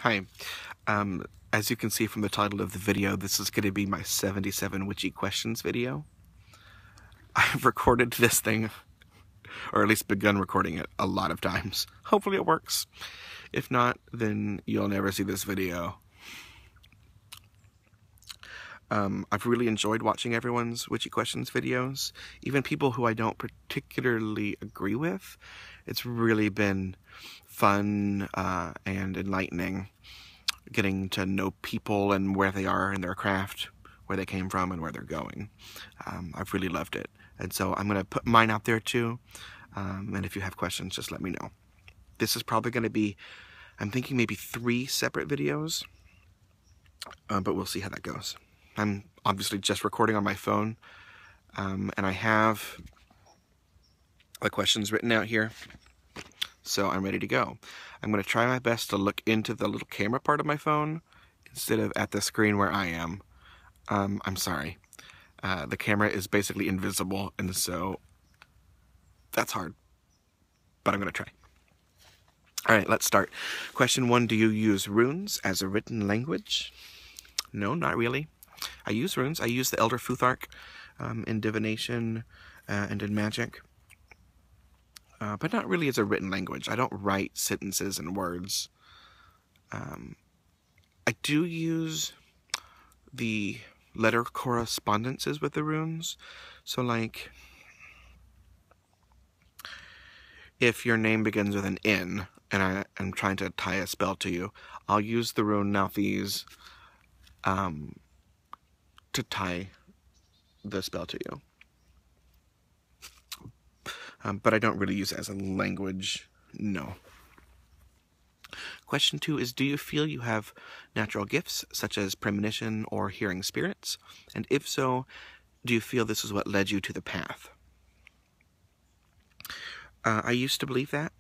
Hi. As you can see from the title of the video, this is going to be my 77 Witchy questions video. I've recorded this thing, or at least begun recording it, a lot of times. Hopefully it works. If not, then you'll never see this video. I've really enjoyed watching everyone's Witchy questions videos, even people who I don't particularly agree with. It's really been fun and enlightening, getting to know people and where they are in their craft, where they came from and where they're going. I've really loved it. And so I'm going to put mine out there too. And if you have questions, just let me know. This is probably going to be, I'm thinking maybe 3 separate videos, but we'll see how that goes. I'm obviously just recording on my phone, and I have the questions written out here, so I'm ready to go. I'm going to try my best to look into the little camera part of my phone instead of at the screen where I am. I'm sorry. The camera is basically invisible, and so that's hard, but I'm going to try. Alright, let's start. Question 1, do you use runes as a written language? No, not really. I use runes. I use the Elder Futhark in divination and in magic, but not really as a written language. I don't write sentences and words. I do use the letter correspondences with the runes. So, like, if your name begins with an N, and I am trying to tie a spell to you, I'll use the rune Nauthiz to tie the spell to you. But I don't really use it as a language, no. Question 2 is, do you feel you have natural gifts, such as premonition or hearing spirits? And if so, do you feel this is what led you to the path? I used to believe that.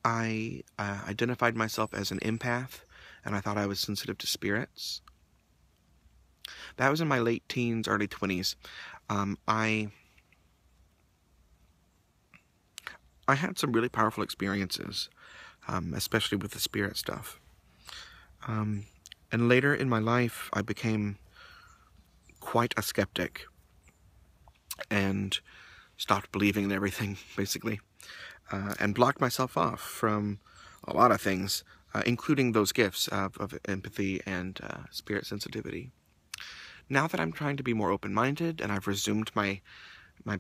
I identified myself as an empath, and I thought I was sensitive to spirits. That was in my late teens, early 20s. I had some really powerful experiences, especially with the spirit stuff. And later in my life, I became quite a skeptic and stopped believing in everything, basically, and blocked myself off from a lot of things, including those gifts of empathy and spirit sensitivity. Now that I'm trying to be more open-minded and I've resumed my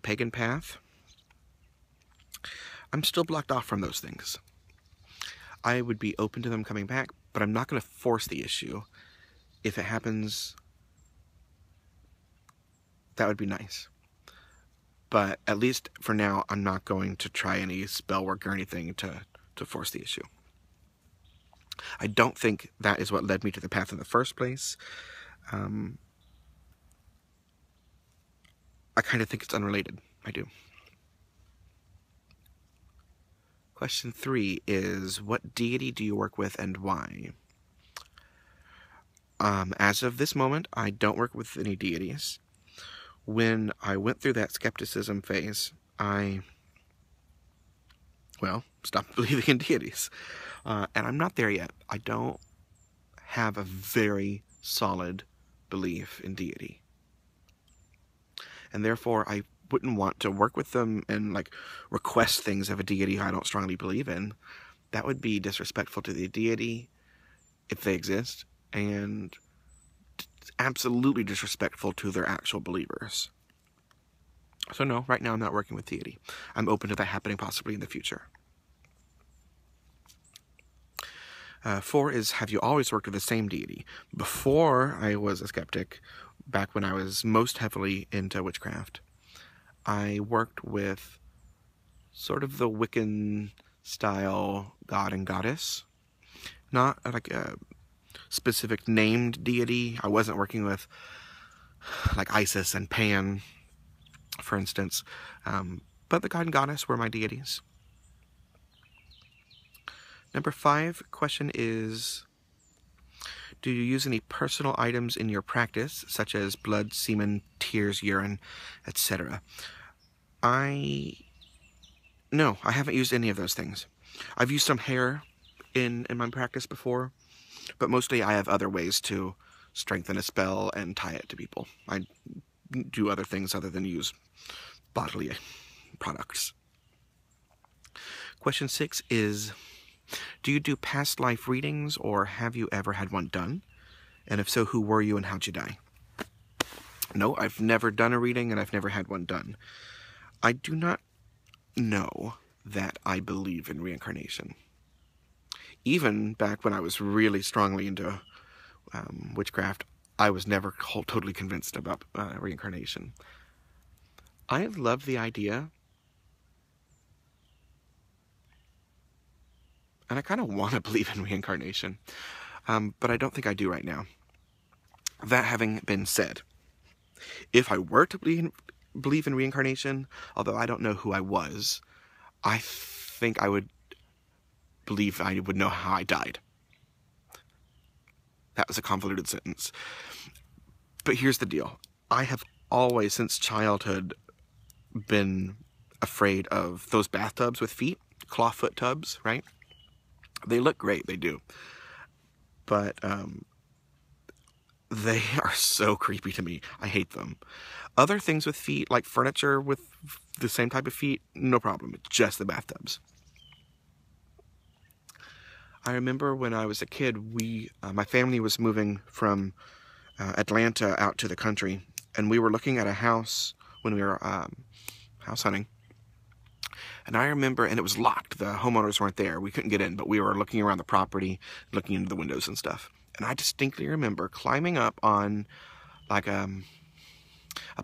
pagan path, I'm still blocked off from those things. I would be open to them coming back, but I'm not going to force the issue. If it happens, that would be nice. But at least for now, I'm not going to try any spell work or anything to force the issue. I don't think that is what led me to the path in the first place. I kind of think it's unrelated. I do. Question 3 is, what deity do you work with and why? As of this moment, I don't work with any deities. When I went through that skepticism phase, I stopped believing in deities. And I'm not there yet. I don't have a very solid belief in deity. And therefore, I wouldn't want to work with them and, like, request things of a deity I don't strongly believe in. That would be disrespectful to the deity, if they exist, and absolutely disrespectful to their actual believers. So no, right now I'm not working with deity. I'm open to that happening possibly in the future. 4 is, have you always worked with the same deity? Before I was a skeptic, back when I was most heavily into witchcraft, I worked with sort of the Wiccan style god and goddess. Not like a specific named deity. I wasn't working with like Isis and Pan, for instance. But the god and goddess were my deities. Number 5 question is, do you use any personal items in your practice, such as blood, semen, tears, urine, etc.? No, I haven't used any of those things. I've used some hair in my practice before, But mostly I have other ways to strengthen a spell and tie it to people. I do other things other than use bodily products. Question 6 is, do you do past life readings, or have you ever had one done? And if so, who were you and how'd you die? No, I've never done a reading and I've never had one done. I do not know that I believe in reincarnation. Even back when I was really strongly into witchcraft, I was never totally convinced about reincarnation. I love the idea, and I kind of want to believe in reincarnation, but I don't think I do right now. That having been said, if I were to believe in reincarnation, although I don't know who I was, I think I would believe I would know how I died. That was a convoluted sentence. But here's the deal. I have always, since childhood, been afraid of those bathtubs with feet, clawfoot tubs, right? They look great, they do. But they are so creepy to me. I hate them. Other things with feet, like furniture with the same type of feet, no problem. It's just the bathtubs. I remember when I was a kid, my family was moving from Atlanta out to the country, and we were looking at a house when we were house hunting. And I remember, and it was locked. The homeowners weren't there. We couldn't get in, but we were looking around the property, looking into the windows and stuff. And I distinctly remember climbing up on like a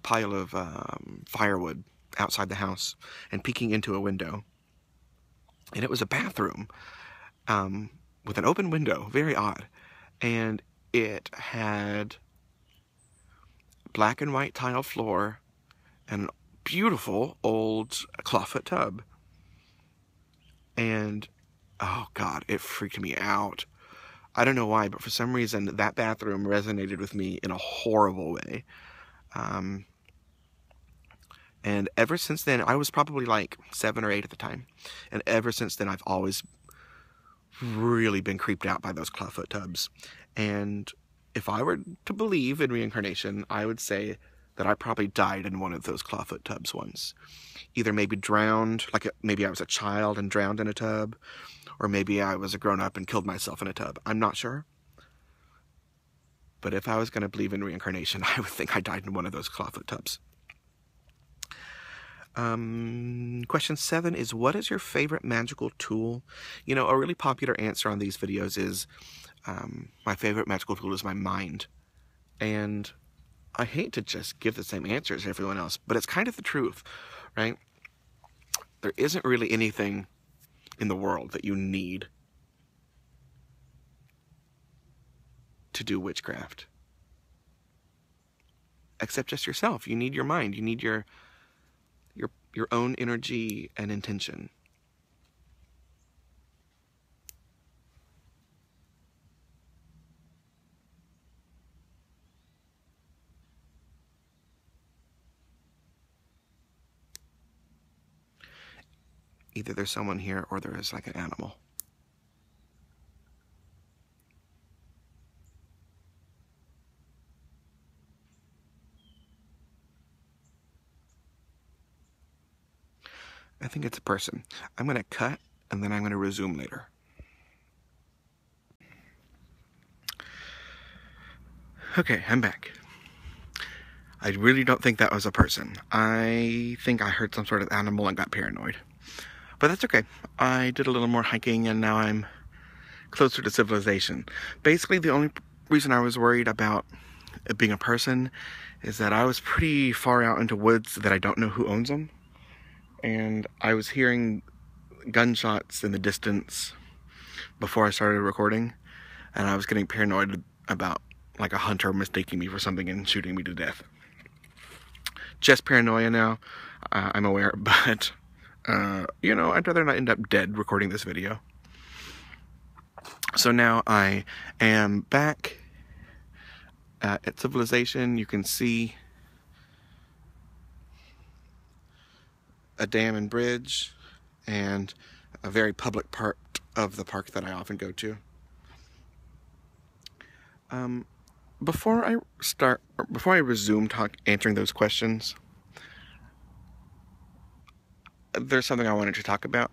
pile of firewood outside the house and peeking into a window. And it was a bathroom with an open window, very odd. And it had black and white tile floor and a beautiful old clawfoot tub. And, oh God, it freaked me out. I don't know why, but for some reason that bathroom resonated with me in a horrible way. And ever since then, I was probably like 7 or 8 at the time. And ever since then, I've always really been creeped out by those clawfoot tubs. And if I were to believe in reincarnation, I would say that I probably died in one of those clawfoot tubs once. Either maybe drowned, like maybe I was a child and drowned in a tub, or maybe I was a grown-up and killed myself in a tub. I'm not sure. But if I was going to believe in reincarnation, I would think I died in one of those clawfoot tubs. Question 7 is, what is your favorite magical tool? You know, a really popular answer on these videos is, my favorite magical tool is my mind. And I hate to just give the same answer as everyone else, but it's kind of the truth, right? There isn't really anything in the world that you need to do witchcraft. Except just yourself. You need your mind. You need your own energy and intention. Either there's someone here or there is like an animal. I think it's a person. I'm going to cut and then I'm going to resume later. Okay, I'm back. I really don't think that was a person. I think I heard some sort of animal and got paranoid. But that's okay. I did a little more hiking and now I'm closer to civilization. Basically, the only reason I was worried about it being a person is that I was pretty far out into woods that I don't know who owns them. And I was hearing gunshots in the distance before I started recording. And I was getting paranoid about like a hunter mistaking me for something and shooting me to death. Just paranoia now, I'm aware, but you know, I'd rather not end up dead recording this video. So now I am back at civilization. You can see a dam and bridge and a very public part of the park that I often go to. Um, before I resume answering those questions, there's something I wanted to talk about.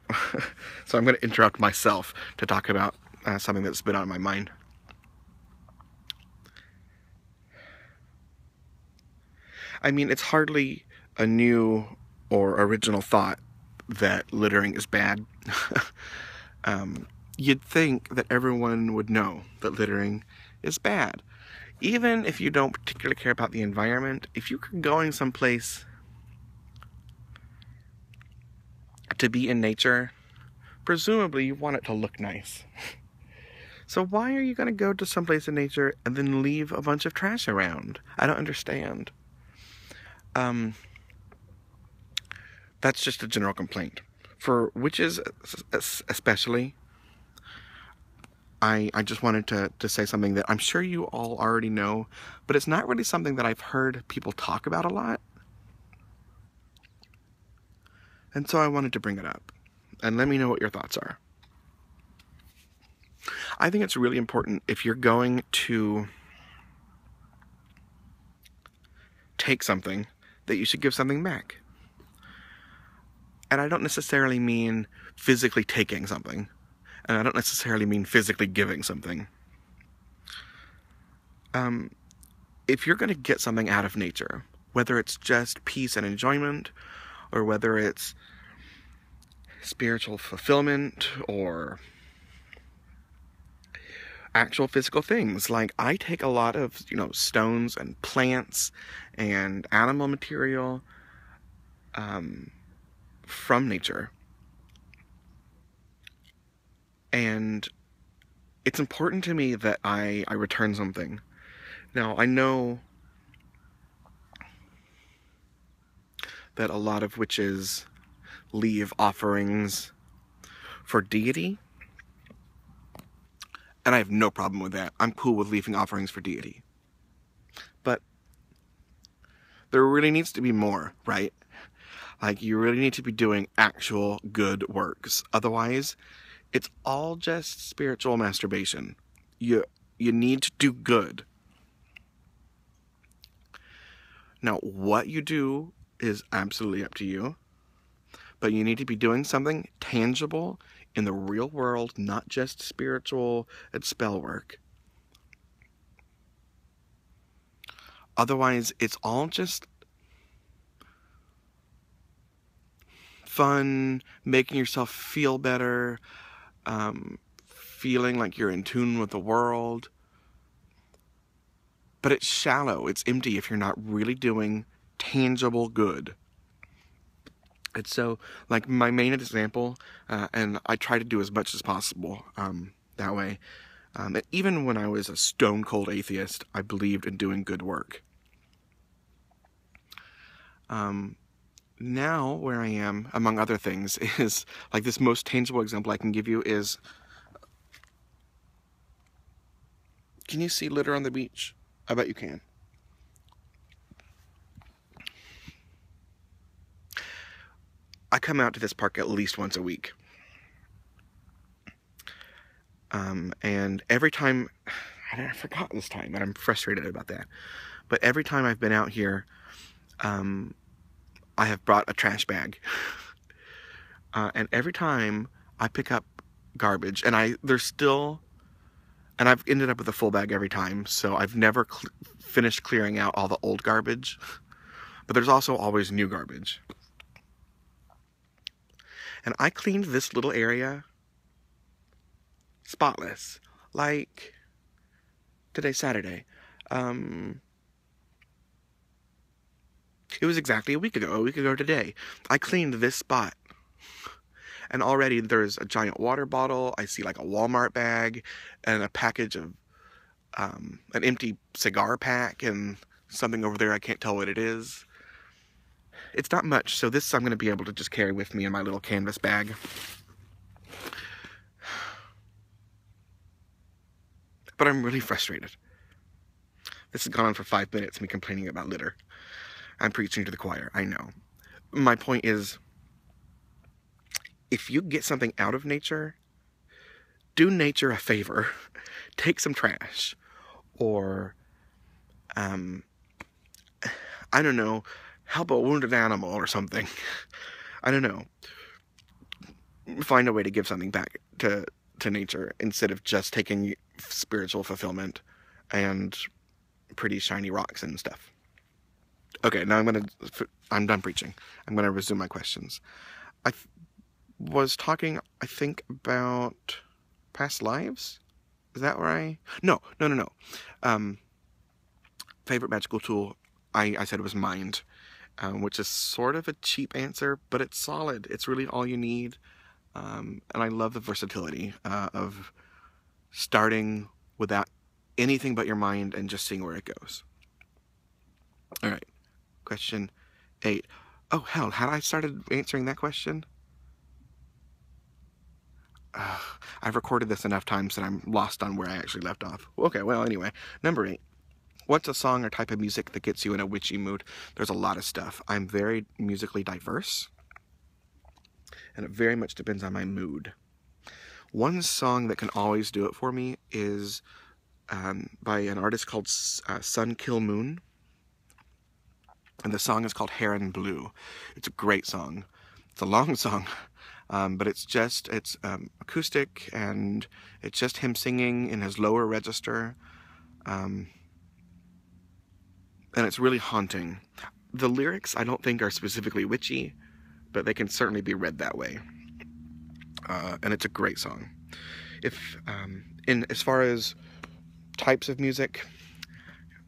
So I'm going to interrupt myself to talk about something that's been on my mind. I mean, it's hardly a new or original thought that littering is bad. You'd think that everyone would know that littering is bad. Even if you don't particularly care about the environment, if you're going someplace to be in nature, presumably you want it to look nice. So why are you going to go to someplace in nature and then leave a bunch of trash around? I don't understand. That's just a general complaint. For witches especially, I just wanted to say something that I'm sure you all already know, but it's not really something that I've heard people talk about a lot. And so I wanted to bring it up. And let me know what your thoughts are. I think it's really important if you're going to take something that you should give something back. And I don't necessarily mean physically taking something. And I don't necessarily mean physically giving something. If you're going to get something out of nature, whether it's just peace and enjoyment, or whether it's spiritual fulfillment, or actual physical things, like I take a lot of, stones and plants and animal material from nature. And it's important to me that I return something. Now, I know that a lot of witches leave offerings for deity, and I have no problem with that. I'm cool with leaving offerings for deity. But there really needs to be more, right? Like, you really need to be doing actual good works. Otherwise, it's all just spiritual masturbation. You need to do good. Now, what you do is absolutely up to you. But you need to be doing something tangible in the real world, not just spiritual and spell work. Otherwise, it's all just fun, making yourself feel better, feeling like you're in tune with the world. But it's shallow, it's empty if you're not really doing tangible good. And so, like, my main example, and I try to do as much as possible that way, even when I was a stone-cold atheist, I believed in doing good work. Now, where I am, among other things, is, like, this most tangible example I can give you is, can you see litter on the beach? I bet you can. I come out to this park at least once a week. And every time, I forgot this time, and I'm frustrated about that, but every time I've been out here, I have brought a trash bag. And every time I pick up garbage, and I've ended up with a full bag every time, so I've never finished clearing out all the old garbage, but there's also always new garbage. And I cleaned this little area spotless, like today's Saturday. It was exactly a week ago today. I cleaned this spot. And already there's a giant water bottle, I see like a Walmart bag, and a package of, an empty cigar pack, and something over there I can't tell what it is. It's not much, so this I'm going to be able to just carry with me in my little canvas bag. But I'm really frustrated. This has gone on for 5 minutes, me complaining about litter. I'm preaching to the choir, I know. My point is, if you get something out of nature, do nature a favor. Take some trash. or, I don't know, help a wounded animal or something. I don't know. Find a way to give something back to nature instead of just taking spiritual fulfillment and pretty shiny rocks and stuff. Okay, now I'm done preaching. I'm gonna resume my questions. I was talking, I think, about past lives. Is that where No. Favorite magical tool, I said was mind, which is sort of a cheap answer, but it's solid. It's really all you need. And I love the versatility of starting without anything but your mind and just seeing where it goes. All right, question 8. Oh, hell, had I started answering that question? I've recorded this enough times that I'm lost on where I actually left off. Okay, well, anyway, number 8. What's a song or type of music that gets you in a witchy mood? There's a lot of stuff. I'm very musically diverse, and it very much depends on my mood. One song that can always do it for me is by an artist called Sun Kill Moon, and the song is called Heron Blue. It's a great song. It's a long song, but it's acoustic, and it's just him singing in his lower register, and it's really haunting. The lyrics I don't think are specifically witchy, but they can certainly be read that way. And it's a great song. As far as types of music,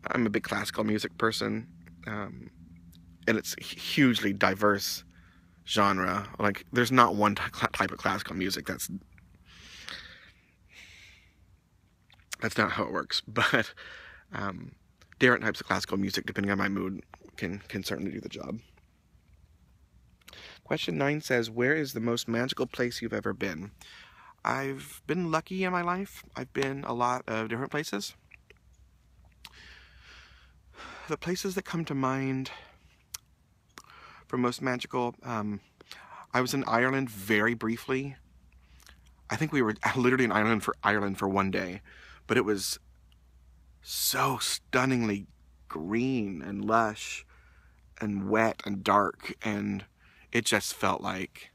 I'm a big classical music person, and it's a hugely diverse genre. Like, there's not one type of classical music. That's not how it works. But different types of classical music, depending on my mood, can certainly do the job. Question 9 says, where is the most magical place you've ever been? I've been lucky in my life. I've been a lot of different places. The places that come to mind for most magical, I was in Ireland very briefly. I think we were literally in Ireland for one day, but it was so stunningly green and lush and wet and dark, and it just felt like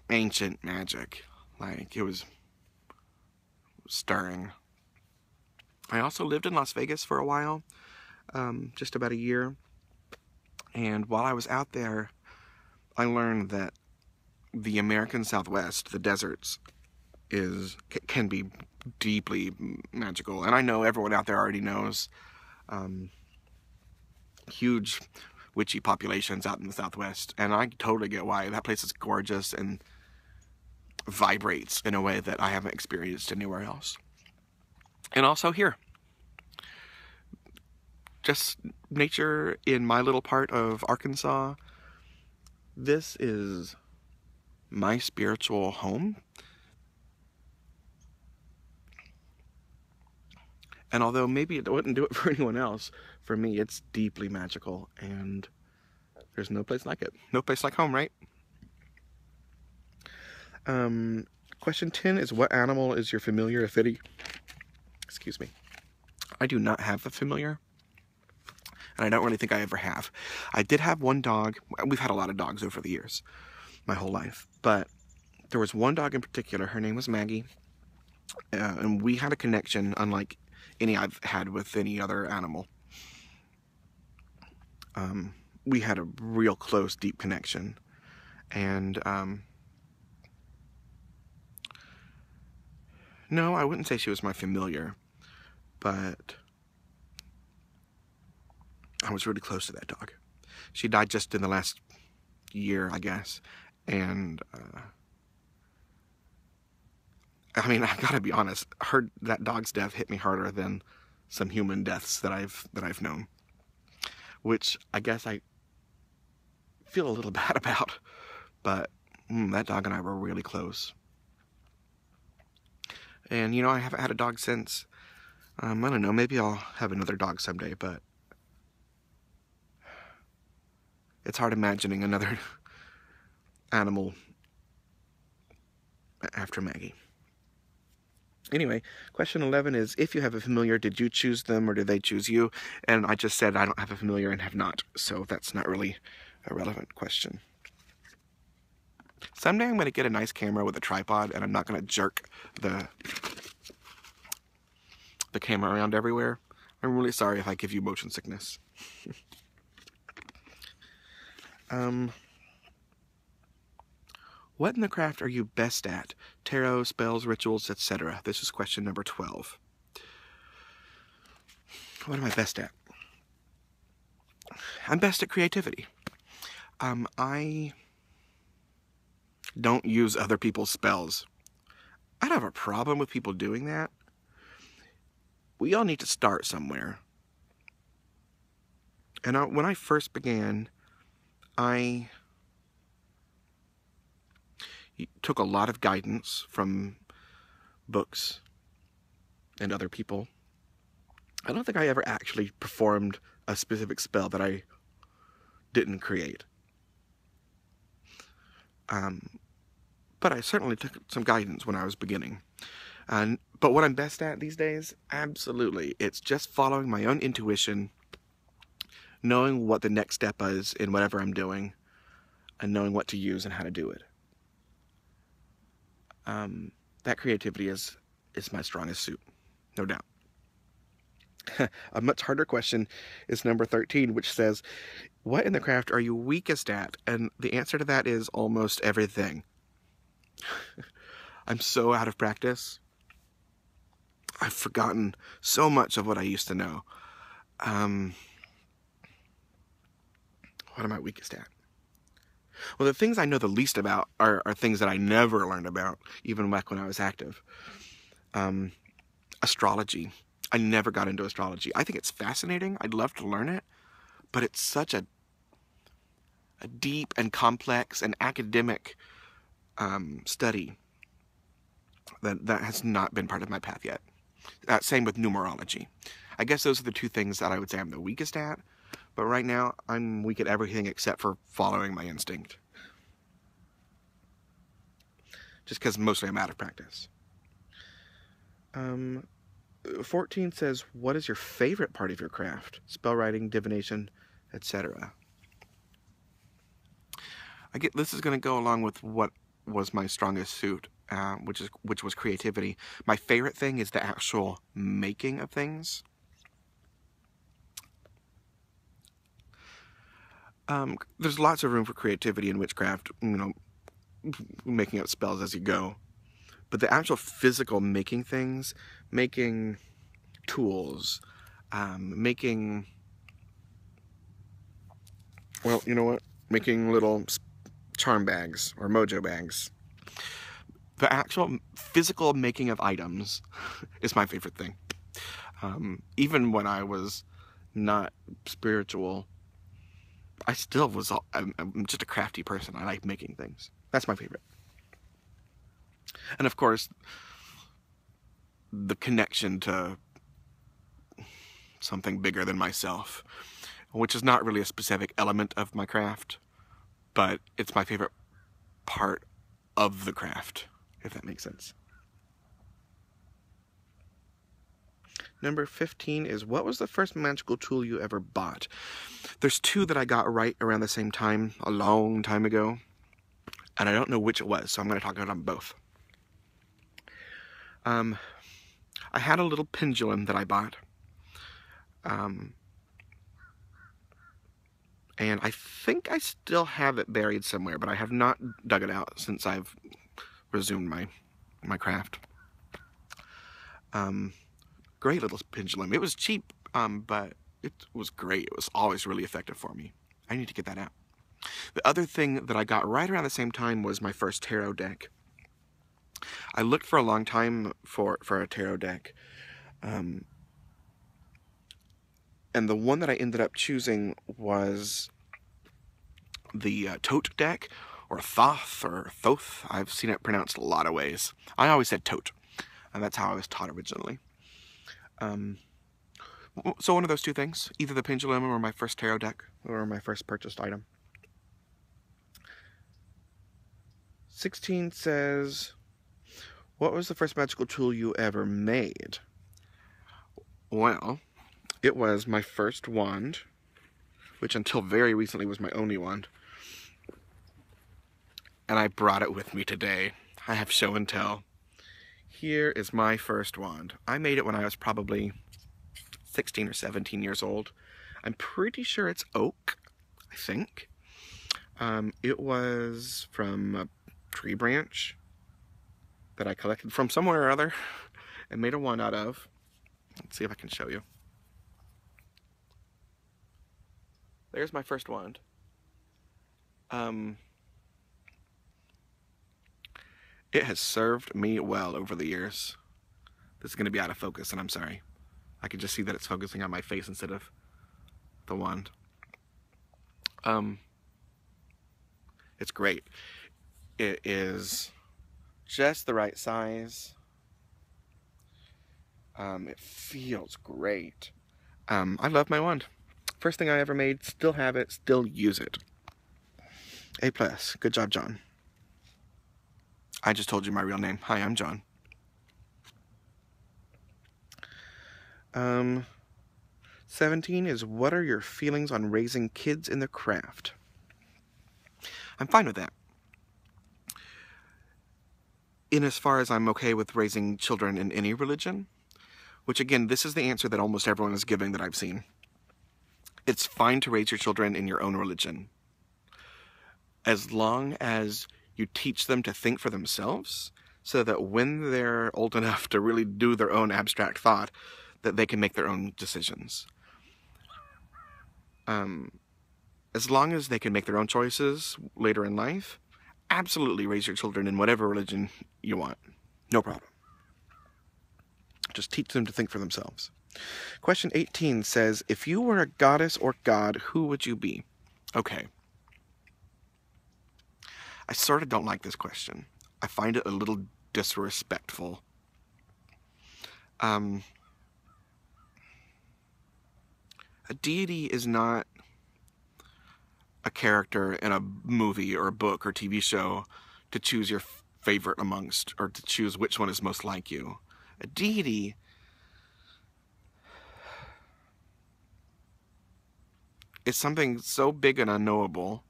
ancient magic. Like, it was stirring. I also lived in Las Vegas for a while, just about a year, and while I was out there, I learned that the American Southwest, the deserts, can be deeply magical. And I know everyone out there already knows huge witchy populations out in the Southwest, and I totally get why. That place is gorgeous and vibrates in a way that I haven't experienced anywhere else. And also here, just nature in my little part of Arkansas. This is my spiritual home. And although maybe it wouldn't do it for anyone else, for me it's deeply magical, and there's no place like it. No place like home, right? Question 10 is, what animal is your familiar affinity? Excuse me. I do not have a familiar, and I don't really think I ever have. I did have one dog. We've had a lot of dogs over the years, my whole life, but there was one dog in particular. Her name was Maggie, and we had a connection unlike any I've had with any other animal. We had a real close, deep connection, and no, I wouldn't say she was my familiar, but I was really close to that dog. She died just in the last year, I guess, and I mean, I've got to be honest. That dog's death hit me harder than some human deaths that I've known, which I guess I feel a little bad about. But that dog and I were really close. And you know, I haven't had a dog since. I don't know. Maybe I'll have another dog someday, but it's hard imagining another animal after Maggie. Anyway, question 11 is, if you have a familiar, did you choose them or did they choose you? And I just said I don't have a familiar and have not, so that's not really a relevant question. Someday I'm going to get a nice camera with a tripod, and I'm not going to jerk the camera around everywhere. I'm really sorry if I give you motion sickness. What in the craft are you best at? Tarot, spells, rituals, etc. This is question number 12. What am I best at? I'm best at creativity. I don't use other people's spells. I don't have a problem with people doing that. We all need to start somewhere. And when I first began, I took a lot of guidance from books and other people. I don't think I ever actually performed a specific spell that I didn't create. But I certainly took some guidance when I was beginning. But what I'm best at these days, absolutely, it's just following my own intuition, knowing what the next step is in whatever I'm doing, and knowing what to use and how to do it. That creativity is my strongest suit, no doubt. A much harder question is number 13, which says, what in the craft are you weakest at? And the answer to that is almost everything. I'm so out of practice. I've forgotten so much of what I used to know. What am I weakest at? Well, the things I know the least about are things that I never learned about, even back when I was active. Astrology. I never got into astrology. I think it's fascinating. I'd love to learn it, but it's such a deep and complex and academic study that has not been part of my path yet. Same with numerology. I guess those are the two things that I would say I'm the weakest at, but right now I'm weak at everything except for following my instinct. Just because mostly I'm out of practice. 14 says, what is your favorite part of your craft? Spell writing, divination, etc. This is going to go along with what was my strongest suit, which was creativity. My favorite thing is the actual making of things. There's lots of room for creativity in witchcraft, making up spells as you go. But the actual physical making things, making tools, making, well, you know what? Making little charm bags or mojo bags. The actual physical making of items is my favorite thing. Even when I was not spiritual, I still was, I'm just a crafty person. I like making things. That's my favorite. And of course, the connection to something bigger than myself, which is not really a specific element of my craft, but it's my favorite part of the craft, if that makes sense. Number 15 is, what was the first magical tool you ever bought? There's two that I got right around the same time, a long time ago, and I don't know which it was, so I'm going to talk about them both. I had a little pendulum that I bought, and I think I still have it buried somewhere, but I have not dug it out since I've resumed my craft. Great little pendulum. It was cheap, but it was great. It was always really effective for me. I need to get that out. The other thing that I got right around the same time was my first tarot deck. I looked for a long time for a tarot deck, and the one that I ended up choosing was the Tote deck, or Thoth, or Thoth. I've seen it pronounced a lot of ways. I always said Tote, and that's how I was taught originally. So one of those two things, either the pendulum or my first tarot deck, or my first purchased item. 16 says, What was the first magical tool you ever made? Well, it was my first wand, which until very recently was my only wand. And I brought it with me today. I have show and tell. Here is my first wand. I made it when I was probably 16 or 17 years old. I'm pretty sure it's oak, I think. It was from a tree branch that I collected from somewhere or other and made a wand out of. Let's see if I can show you. There's my first wand. It has served me well over the years. This is going to be out of focus, and I'm sorry. I can just see that it's focusing on my face instead of the wand. It's great. It is just the right size. It feels great. I love my wand. First thing I ever made, still have it, still use it. A+. Good job, John. I just told you my real name. Hi, I'm John. 17 is, what are your feelings on raising kids in the craft? I'm fine with that. In as far as I'm okay with raising children in any religion, which again, this is the answer that almost everyone is giving that I've seen. It's fine to raise your children in your own religion, as long as you teach them to think for themselves, so that when they're old enough to really do their own abstract thought, that they can make their own decisions. As long as they can make their own choices later in life, absolutely raise your children in whatever religion you want. No problem. Just teach them to think for themselves. Question 18 says, if you were a goddess or god, who would you be? Okay. I sort of don't like this question. I find it a little disrespectful. A deity is not a character in a movie or a book or TV show to choose your favorite amongst, or to choose which one is most like you. A deity is something so big and unknowable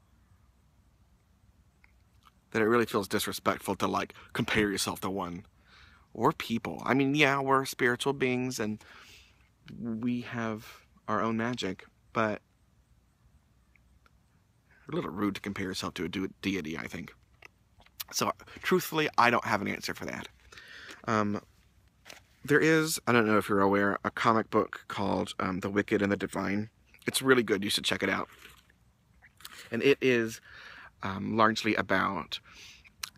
that it really feels disrespectful to, like, compare yourself to one. Or people. I mean, yeah, we're spiritual beings and we have our own magic, but a little rude to compare yourself to a deity, I think. So, truthfully, I don't have an answer for that. There is, I don't know if you're aware, a comic book called The Wicked and the Divine. It's really good. You should check it out. And it is largely about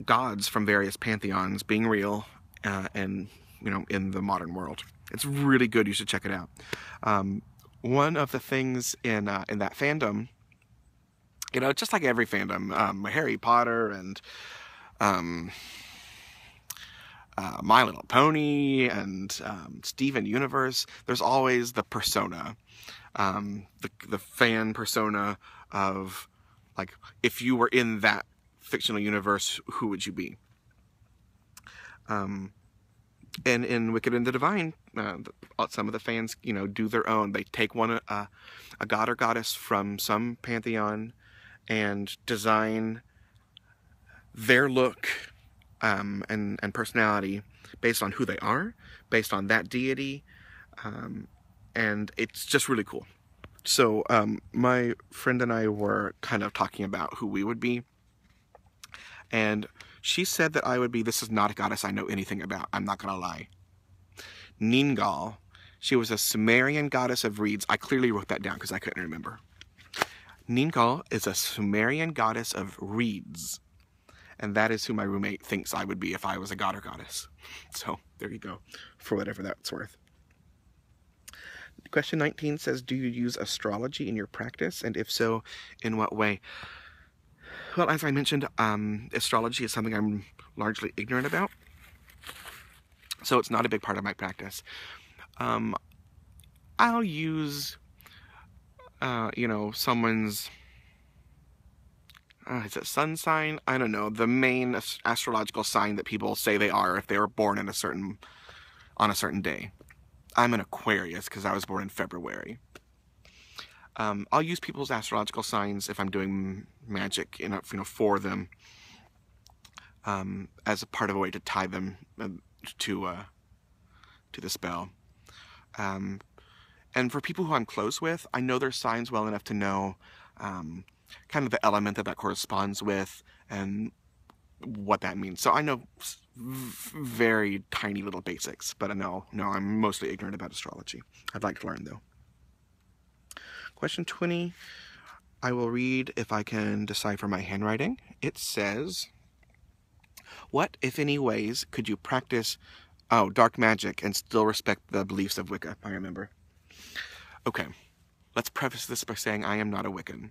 gods from various pantheons being real and, you know, in the modern world. It's really good. You should check it out. One of the things in that fandom, you know, just like every fandom, Harry Potter and My Little Pony and Steven Universe, there's always the persona, the fan persona of, like, if you were in that fictional universe, who would you be? And in Wicked and the Divine, some of the fans, you know, do their own. They take one, a god or goddess from some pantheon and design their look and personality based on who they are, based on that deity, and it's just really cool. So my friend and I were kind of talking about who we would be, and she said that I would be, this is not a goddess I know anything about, I'm not gonna lie, Ningal. She was a Sumerian goddess of reeds. I clearly wrote that down because I couldn't remember. Ningal is a Sumerian goddess of reeds. And that is who my roommate thinks I would be if I was a god or goddess. So, there you go, for whatever that's worth. Question 19 says, do you use astrology in your practice? And if so, in what way? Well, as I mentioned, astrology is something I'm largely ignorant about. So it's not a big part of my practice. I'll use, you know, someone's Is it sun sign? I don't know. The main astrological sign that people say they are if they were born in on a certain day. I'm an Aquarius because I was born in February. I'll use people's astrological signs if I'm doing magic, for them, as a part of a way to tie them to the spell. And for people who I'm close with, I know their signs well enough to know kind of the element that corresponds with and what that means. So I know very tiny little basics, but no, I'm mostly ignorant about astrology. I'd like to learn, though. Question 20, I will read if I can decipher my handwriting. It says, what, if any, ways could you practice dark magic and still respect the beliefs of Wicca? I remember. Okay, let's preface this by saying I am not a Wiccan.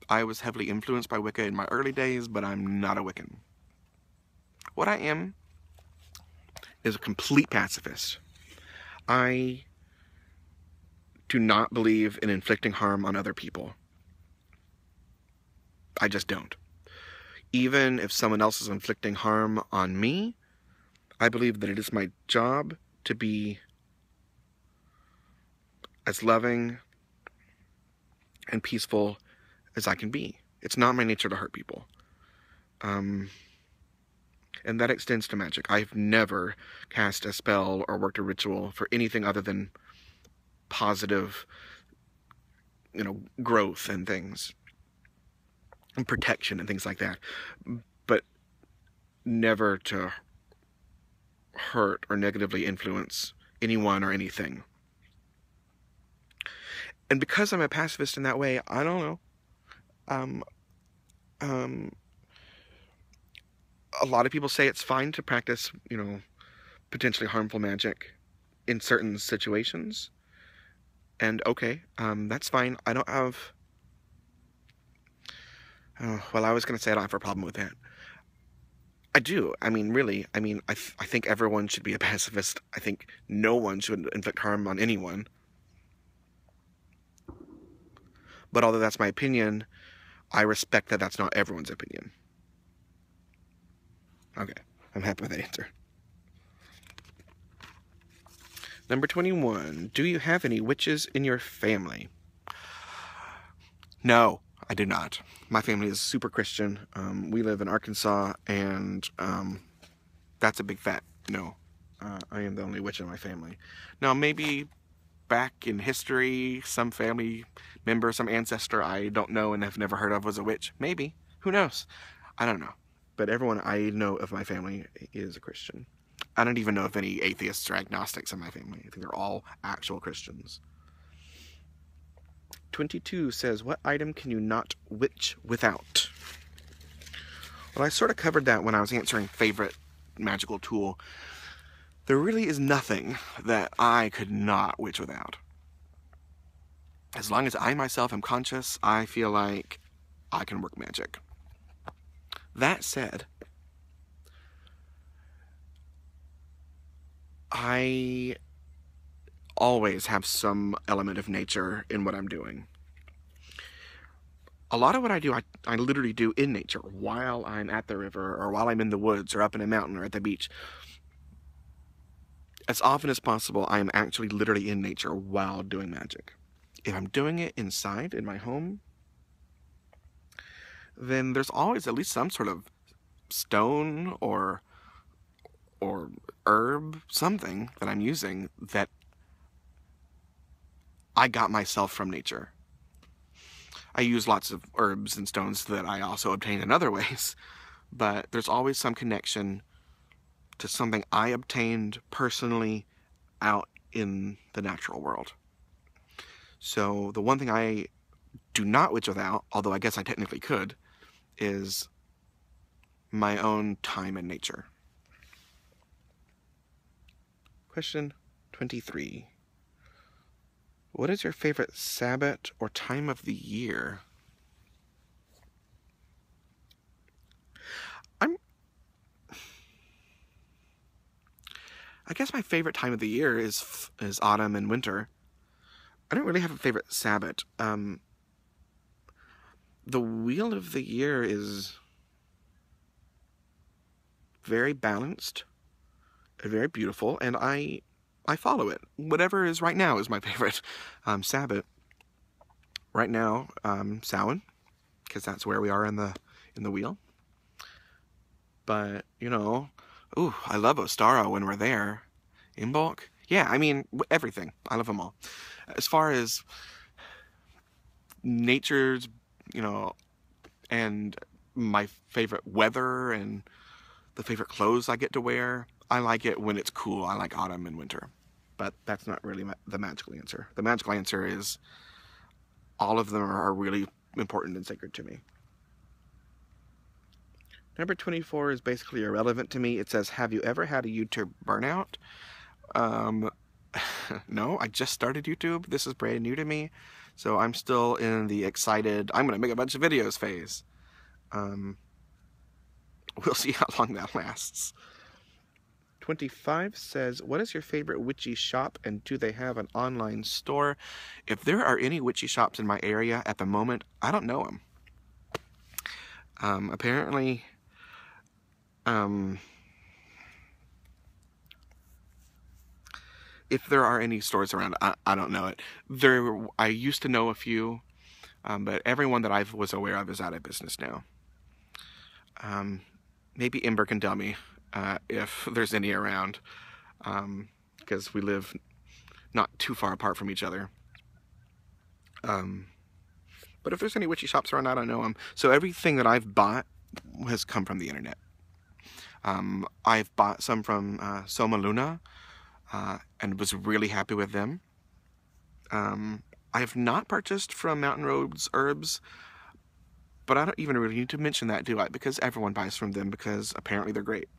I was heavily influenced by Wicca in my early days, but I'm not a Wiccan. What I am is a complete pacifist. I do not believe in inflicting harm on other people. I just don't. Even if someone else is inflicting harm on me, I believe that it is my job to be as loving and peaceful as I can be. It's not my nature to hurt people. And that extends to magic. I've never cast a spell or worked a ritual for anything other than positive, growth and things. And protection and things like that. But never to hurt or negatively influence anyone or anything. And because I'm a pacifist in that way, I don't know. A lot of people say it's fine to practice, potentially harmful magic in certain situations. And okay, that's fine. I don't have... well, I was going to say I don't have a problem with that. I do. I mean, really. I mean, I think everyone should be a pacifist. I think no one should inflict harm on anyone. But although that's my opinion, I respect that that's not everyone's opinion. Okay, I'm happy with that answer. Number 21. Do you have any witches in your family? No, I do not. My family is super Christian. We live in Arkansas, and that's a big fat no. I am the only witch in my family. Now, maybe back in history, some family member, some ancestor I don't know and have never heard of was a witch. Maybe. Who knows? I don't know. But everyone I know of my family is a Christian. I don't even know if any atheists or agnostics in my family. I think they're all actual Christians. 22 says, what item can you not witch without? Well, I sort of covered that when I was answering favorite magical tool. There really is nothing that I could not witch without. As long as I myself am conscious, I feel like I can work magic. That said, I always have some element of nature in what I'm doing. A lot of what I do, I literally do in nature while I'm at the river or while I'm in the woods or up in a mountain or at the beach. As often as possible, I am actually literally in nature while doing magic. If I'm doing it inside in my home, then there's always at least some sort of stone or herb, something that I'm using that I got myself from nature. I use lots of herbs and stones that I also obtained in other ways, but there's always some connection to something I obtained personally out in the natural world. So the one thing I do not witch without, although I guess I technically could, is my own time in nature. Question 23. What is your favorite Sabbath or time of the year? I guess my favorite time of the year is autumn and winter. I don't really have a favorite Sabbath. the Wheel of the Year is very balanced, very beautiful, and I follow it. Whatever is right now is my favorite. Sabbath. Right now, Samhain, because that's where we are in the wheel. But, you know, ooh, I love Ostara when we're there. Imbolc. Yeah, I mean, everything. I love them all. As far as nature's, you know, and my favorite weather and the favorite clothes I get to wear, I like it when it's cool. I like autumn and winter. But that's not really the magical answer. The magical answer is all of them are really important and sacred to me. Number 24 is basically irrelevant to me. It says, have you ever had a YouTube burnout? No, I just started YouTube. This is brand new to me. So I'm still in the excited, I'm going to make a bunch of videos phase. We'll see how long that lasts. 25 says, what is your favorite witchy shop and do they have an online store? If there are any witchy shops in my area at the moment, I don't know them. Apparently, if there are any stores around, I don't know it. I used to know a few, but everyone that I was aware of is out of business now. Maybe Ember can tell me if there's any around, because we live not too far apart from each other. But if there's any witchy shops around, I don't know them. So everything that I've bought has come from the internet. I've bought some from Soma Luna, and was really happy with them. I have not purchased from Mountain Roads Herbs, but I don't even really need to mention that, do I? Because everyone buys from them because apparently they're great.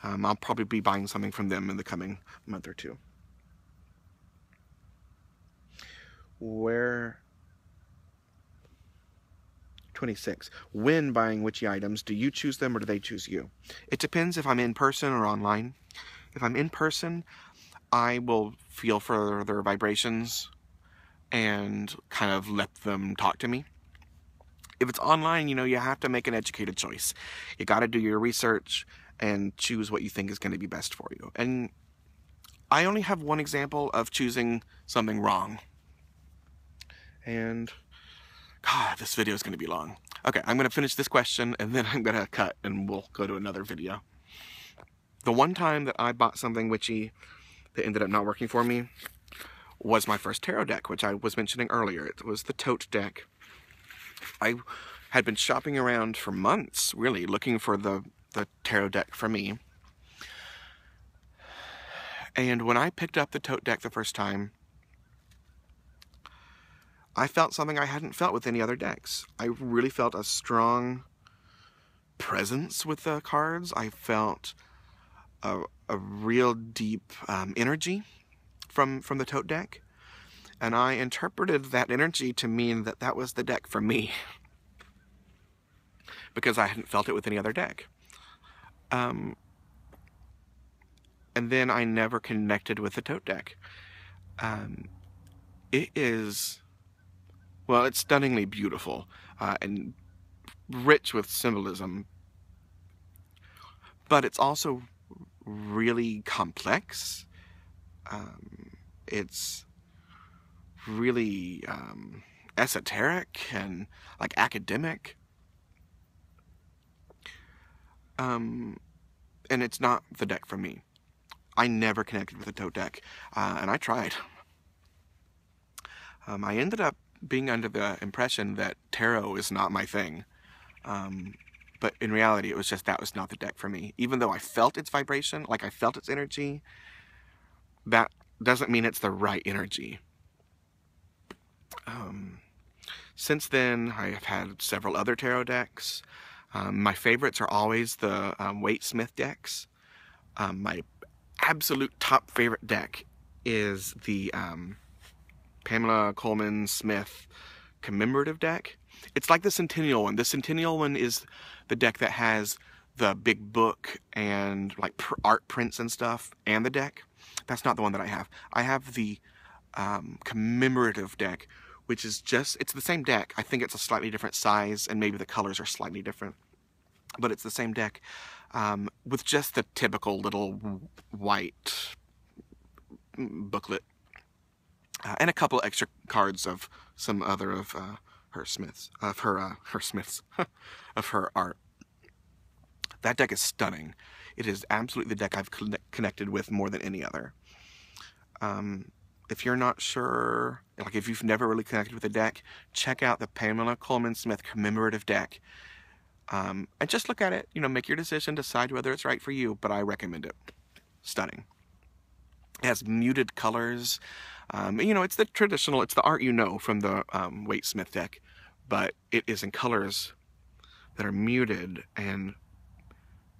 I'll probably be buying something from them in the coming month or two. Where 26. When buying witchy items, do you choose them or do they choose you? It depends if I'm in person or online. If I'm in person, I will feel for their vibrations and kind of let them talk to me. If it's online, you know, you have to make an educated choice. You got to do your research and choose what you think is going to be best for you. And I only have one example of choosing something wrong. And God, this video is going to be long. Okay, I'm going to finish this question and then I'm going to cut and we'll go to another video. The one time that I bought something witchy that ended up not working for me was my first tarot deck, which I was mentioning earlier. It was the Tote deck. I had been shopping around for months, really, looking for the tarot deck for me. And when I picked up the Tote deck the first time, I felt something I hadn't felt with any other decks. I really felt a strong presence with the cards. I felt a real deep energy from the Tote deck. And I interpreted that energy to mean that that was the deck for me. Because I hadn't felt it with any other deck. And then I never connected with the Tote deck. It is, well, it's stunningly beautiful and rich with symbolism. But it's also really complex. It's really esoteric and like academic. And it's not the deck for me. I never connected with the Tote deck, and I tried. I ended up being under the impression that tarot is not my thing. But in reality, it was just that was not the deck for me. Even though I felt its vibration, like I felt its energy, that doesn't mean it's the right energy. Since then, I have had several other tarot decks. My favorites are always the Waite Smith decks. My absolute top favorite deck is the Pamela Coleman Smith commemorative deck. It's like the Centennial one. The Centennial one is the deck that has the big book and like art prints and stuff and the deck. That's not the one that I have. I have the commemorative deck, which is just, it's the same deck. I think it's a slightly different size, and maybe the colors are slightly different. But it's the same deck, with just the typical little white booklet. And a couple extra cards of some other of her art. That deck is stunning. It is absolutely the deck I've connected with more than any other. If you're not sure, like if you've never really connected with a deck, check out the Pamela Coleman Smith commemorative deck. And just look at it, you know, make your decision, decide whether it's right for you, but I recommend it. Stunning. It has muted colors. You know, it's the traditional, it's the art you know from the Waite Smith deck, but it is in colors that are muted and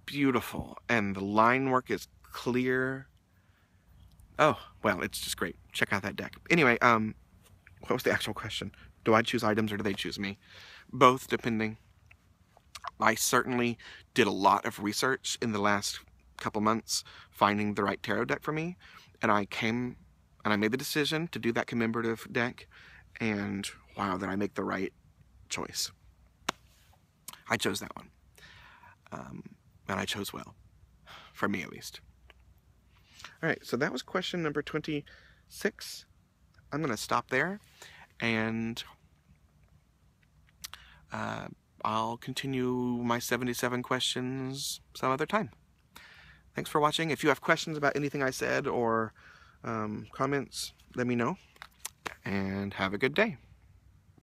beautiful, and the line work is clear. Oh, well, it's just great. Check out that deck. Anyway, what was the actual question? Do I choose items or do they choose me? Both, depending. I certainly did a lot of research in the last couple months finding the right tarot deck for me, and I made the decision to do that commemorative deck, and wow, did I make the right choice. I chose that one. And I chose well. For me, at least. Alright, so that was question number 26. I'm going to stop there, and I'll continue my 77 questions some other time. Thanks for watching. If you have questions about anything I said or comments, let me know, and have a good day.